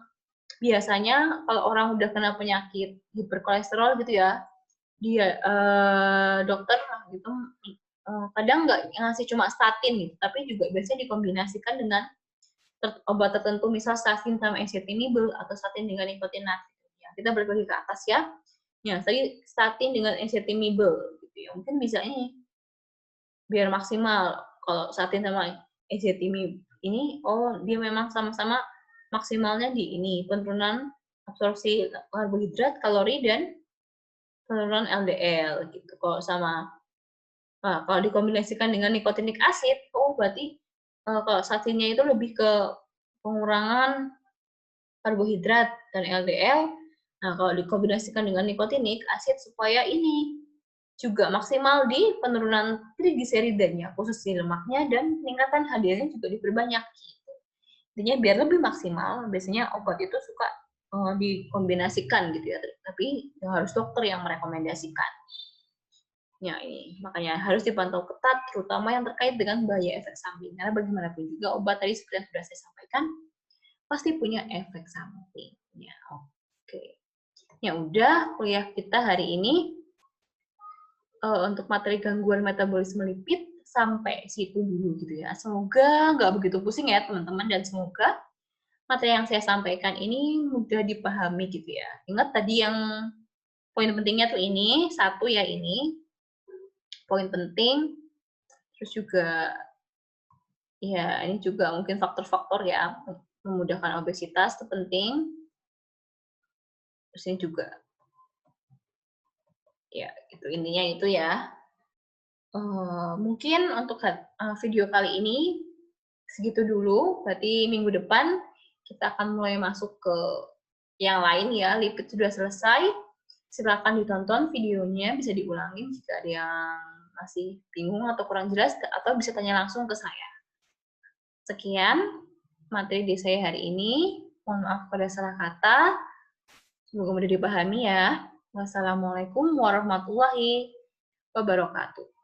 biasanya kalau orang udah kena penyakit hiperkolesterol gitu ya, dia dokter gitu kadang nggak ngasih cuma statin gitu, tapi juga biasanya dikombinasikan dengan obat tertentu, misal statin sama ezetimibe atau statin dengan nikotinat. Ya, kita balik lagi ke atas ya. Ya, tadi statin dengan ezetimibe gitu ya. Mungkin bisa ini biar maksimal. Kalau statin sama ezetimibe ini, dia memang sama-sama maksimalnya di ini, penurunan absorpsi karbohidrat, kalori, dan penurunan LDL gitu. Kalau dikombinasikan dengan nikotinik asid, berarti kalau statinnya itu lebih ke pengurangan karbohidrat dan LDL. Nah, kalau dikombinasikan dengan nikotinik asid supaya ini juga maksimal di penurunan trigliseridanya, khusus di lemaknya, dan peningkatan HDL-nya juga diperbanyak. Gitu. Intinya biar lebih maksimal, biasanya obat itu suka dikombinasikan gitu ya, tapi harus dokter yang merekomendasikan. Ya, ini makanya harus dipantau ketat, terutama yang terkait dengan bahaya efek samping. Karena bagaimanapun juga obat tadi seperti yang sudah saya sampaikan pasti punya efek samping. Ya, oke. Ya udah, kuliah kita hari ini untuk materi gangguan metabolisme lipid sampai situ dulu gitu ya. Semoga nggak begitu pusing ya teman-teman, dan semoga materi yang saya sampaikan ini mudah dipahami gitu ya. Ingat tadi yang poin pentingnya tuh ini, satu ya ini, poin penting, terus juga ya ini juga mungkin faktor-faktor ya, memudahkan obesitas itu penting. Terus ini juga ya itu intinya itu ya. Mungkin untuk video kali ini segitu dulu, berarti minggu depan kita akan mulai masuk ke yang lain ya. Lipid sudah selesai, silakan ditonton videonya, bisa diulangi jika ada yang masih bingung atau kurang jelas, atau bisa tanya langsung ke saya. Sekian materi di saya hari ini, mohon maaf pada salah kata, semoga mudah dipahami ya. Wassalamualaikum warahmatullahi wabarakatuh.